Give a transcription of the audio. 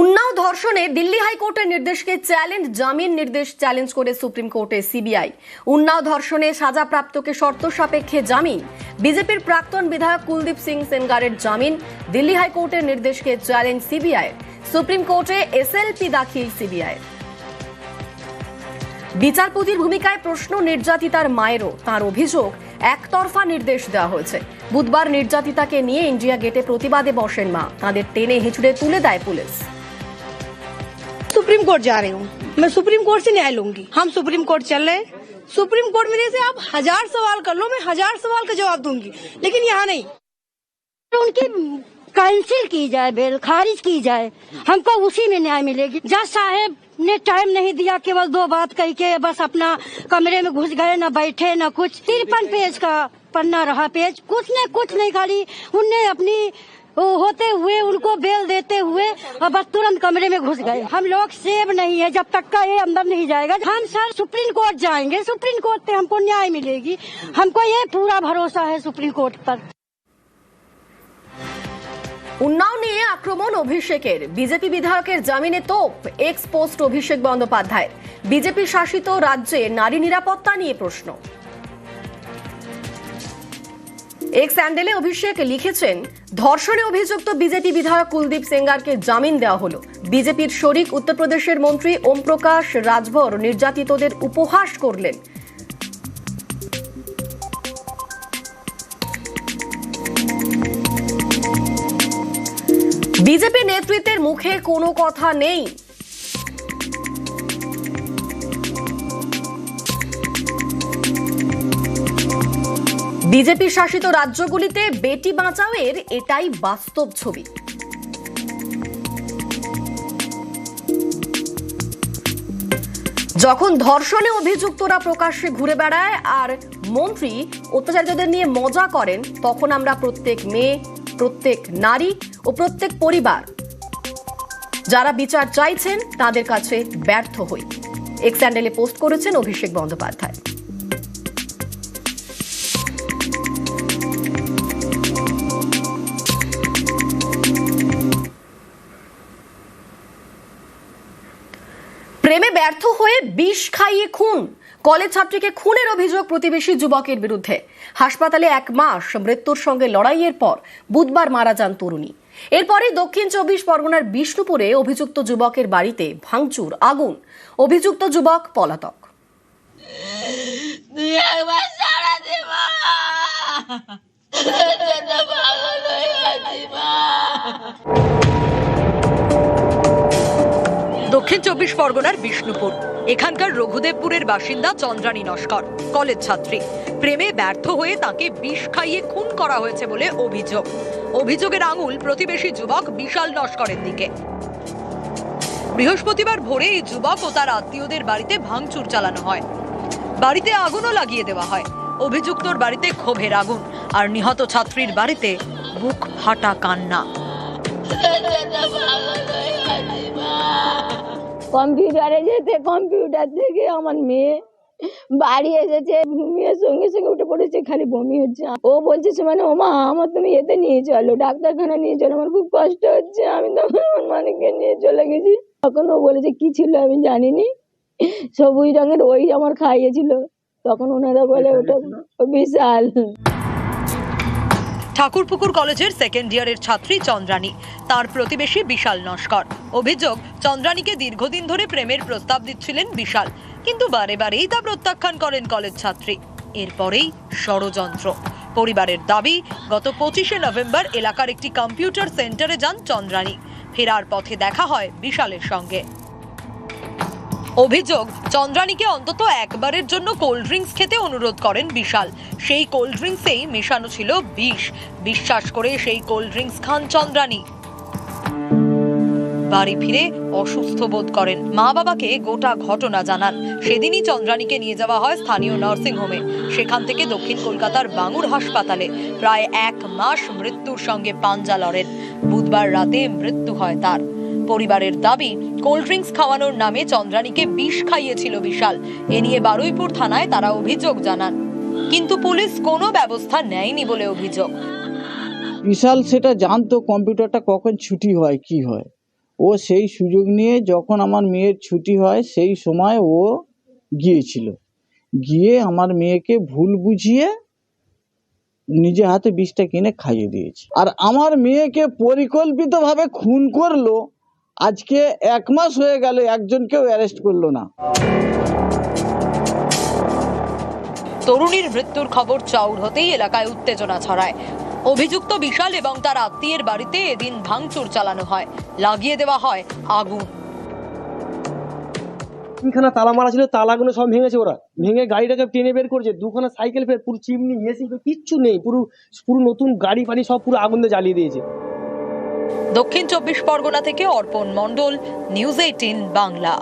উন্নাও ধর্ষণে দিল্লি হাইকোর্টের নির্দেশকে চ্যালেঞ্জ জামিন নির্দেশ চ্যালেঞ্জ করে সুপ্রিম কোর্টে সিবিআই। উন্নাও ধর্ষণে সাজাপ্রাপ্তকে শর্ত সাপেক্ষে জামিন। বিজেপির প্রাক্তন বিধায়ক কুলদীপ সিং সেনগারের জামিন। দিল্লি হাইকোর্টের নির্দেশকে চ্যালেঞ্জ সিবিআই। সুপ্রিম কোর্টে এসএলপি দাখিল সিবিআই। বিচারপতির ভূমিকায় প্রশ্ন নির্যাতিতার মায়েরও। তার অভিযোগ একতরফা নির্দেশ দেওয়া হয়েছে। বুধবার নির্যাতিতাকে নিয়ে ইন্ডিয়া গেটে প্রতিবাদে বসেন মা। তাদের টেনে হিঁচড়ে তুলে দেয় পুলিশ। सुप्रीम कोर्ट जा रही हूँ, मैं सुप्रीम कोर्ट से न्याय लूंगी। हम सुप्रीम कोर्ट चल रहे हैं। सुप्रीम कोर्ट मेरे से आप 1000 सवाल कर लो, मैं 1000 सवाल का जवाब दूंगी, लेकिन यहाँ नहीं। उनकी कैंसिल की जाए, बेल खारिज की जाए, हमको उसी में न्याय मिलेगी। जज साहब ने टाइम नहीं दिया, केवल 2 बात कह के बस अपना कमरे में घुस गए, न बैठे न कुछ। 53 पेज का पन्ना रहा पेज, कुछ नहीं, खाली उनने अपनी होते हुए उनको बेल देते हुए और बस तुरंत कमरे में घुस गए। हम लोग सेव नहीं है जब तक का ये अंदर नहीं जाएगा। हम सर सुप्रीम कोर्ट जाएंगे, सुप्रीम कोर्ट से हमको न्याय मिलेगी। हमको ये पूरा भरोसा है सुप्रीम कोर्ट पर। উন্নাও নিয়ে আক্রমণ অভিষেকের। বিজেপি বিধায়কের জামিনে তোপ x post Abhishek Bandyopadhyay. BJP শাসিত রাজ্যে নারী নিরাপত্তা নিয়ে প্রশ্ন। এক্স হ্যান্ডেলে অভিষেক লিখেছেন, ধর্ষণে অভিযুক্ত বিজেপি বিধায়ক কুলদীপ সেঙ্গারকে জামিন দেওয়া হলো। বিজেপির শরিক উত্তরপ্রদেশের মন্ত্রী ওম প্রকাশ রাজভর নির্যাতিতদের উপহাস করলেন। বিজেপি নেতৃত্বের মুখে কোনো কথা নেই। বিজেপি শাসিত রাজ্যগুলিতে বেটি বাঁচাও এর এটাই বাস্তব ছবি। যখন ধর্ষণে অভিযুক্তরা প্রকাশ্যে ঘুরে বেড়ায় আর মন্ত্রী অত্যাচারীদের নিয়ে মজা করেন, তখন আমরা প্রত্যেক মেয়ে, প্রত্যেক নারী ও প্রত্যেক পরিবার যারা বিচার চাইছেন তাদের কাছে ব্যর্থ হই। এক্স হ্যান্ডেলে পোস্ট করেছেন অভিষেক বন্দ্যোপাধ্যায়। প্রেমে ব্যর্থ হয়ে বিষ খাইয়ে খুন। কলেজ ছাত্রীকে খুনের অভিযোগ প্রতিবেশী যুবকের বিরুদ্ধে। হাসপাতালে 1 মাস মৃত্যুর সঙ্গে লড়াইয়ের পর বুধবার মারা যান তরুণী। এরপরে দক্ষিণ 24 পরগনার বিষ্ণুপুরে অভিযুক্ত যুবকের বাড়িতে ভাঙচুর, আগুন। অভিযুক্ত যুবক পলাতক। দক্ষিণ 24 পরগনার বিষ্ণুপুর। এখানকার রঘুদেবপুরের বাসিন্দা চন্দ্রানী নস্কর, কলেজ ছাত্রী। প্রেমে ব্যর্থ হয়ে তাকে বিষ খাইয়ে খুন করা হয়েছে বলে অভিযোগ। অভিযোগের আঙুল প্রতিবেশী যুবক বিশাল নস্করের দিকে। বৃহস্পতিবার ভোরে এই যুবক ও তার আত্মীয়দের বাড়িতে ভাঙচুর চালানো হয়। বাড়িতে আগুনও লাগিয়ে দেওয়া হয়। অভিযুক্তর বাড়িতে ক্ষোভের আগুন আর নিহত ছাত্রীর বাড়িতে বুক ফাটা কান্না। কম্পিউটারে যেতে, কম্পিউটার থেকে আমার মেয়ে বাড়ি এসেছে, মেয়ের সঙ্গে সঙ্গে উঠে পড়েছে, খালি বমি হচ্ছে। ও বলছে মানে ওমা আমার তুমি এতে নিয়ে চলো, ডাক্তারখানা নিয়ে চলো, আমার খুব কষ্ট হচ্ছে। আমি তখন আমার মানিককে নিয়ে চলে গেছি। তখন ও বলেছে কি ছিল আমি জানিনি, সবুজ রঙের ওই আমার খাইয়েছিল। তখন ওনারা বলে ওটা বিশাল। ঠাকুরপুকুর কলেজের 2nd ইয়ারের ছাত্রী চন্দ্রানী, তার প্রতিবেশী বিশাল নস্কর। অভিযোগ, চন্দ্রানীকে দীর্ঘদিন ধরে প্রেমের প্রস্তাব দিচ্ছিলেন বিশাল, কিন্তু বারে বারেই তা প্রত্যাখ্যান করেন কলেজ ছাত্রী। এরপরেই ষড়যন্ত্র। পরিবারের দাবি, গত 25শে নভেম্বর এলাকার একটি কম্পিউটার সেন্টারে যান চন্দ্রানী। ফেরার পথে দেখা হয় বিশালের সঙ্গে। অভিযোগ, চন্দ্রানীকে অন্তত একবারের জন্য কোল্ড ড্রিঙ্কস খেতে অনুরোধ করেন বিশাল। সেই কোল্ড ড্রিঙ্কসেই মেশানো ছিল বিষ। বিশ্বাস করে সেই কোল্ড ড্রিঙ্কস খান চন্দ্রানী। বাড়ি ফিরে অসুস্থ বোধ করেন। মা বাবাকে গোটা ঘটনা জানান। সেদিনই চন্দ্রানীকে নিয়ে যাওয়া হয় স্থানীয় নার্সিং হোমে। সেখান থেকে দক্ষিণ কলকাতার বাঙুর হাসপাতালে প্রায় 1 মাস মৃত্যুর সঙ্গে পাঞ্জা লড়েন। বুধবার রাতে মৃত্যু হয় তার। পরিবারের দাবি, কোল্ড ড্রিঙ্কস খাওয়ানোর নামে চন্দ্রানীকে বিষ খাইয়েছিল বিশাল। এ নিয়ে বারুইপুর থানায় তারা অভিযোগ জানান, কিন্তু পুলিশ কোনো ব্যবস্থা নেয়নি বলে অভিযোগ। বিশাল সেটা জানতো কম্পিউটারটা কখন ছুটি হয় কি হয়, ও সেই সুযোগ নিয়ে যখন আমার মেয়ের ছুটি হয় সেই সময় ও গিয়েছিল, গিয়ে আমার মেয়েকে ভুল বুঝিয়ে নিজে হাতে বিষটা কিনে খাইয়ে দিয়েছে। আর আমার মেয়েকে পরিকল্পিতভাবে খুন করলো। আজকে 1 মাস হয়ে গেল, একজনকেও অ্যারেস্ট করলো না। তরুণীর মৃত্যুর খবর চাউর হতেই এলাকায় উত্তেজনা ছড়ায়। অভিযুক্ত বিশাল এবং তার আত্মীয়ের বাড়িতে এদিন ভাঙচুর চালানো হয়, লাগিয়ে দেওয়া হয় আগুন। তিনখানা তালা মারা ছিল, তালাগুলো সব ভেঙেছে, ওরা ভেঙে গাড়িটাকে টেনে বের করছে। 2খানা সাইকেল ফের পুরো চিমনি এসি কিচ্ছু নেই, পুরো নতুন গাড়ি ফাড়ি সব পুরো আগুন দিয়ে জ্বালিয়ে দিয়েছে। দক্ষিণ 24 পরগনা থেকে অর্পণ মণ্ডল, নিউজ 18 বাংলা।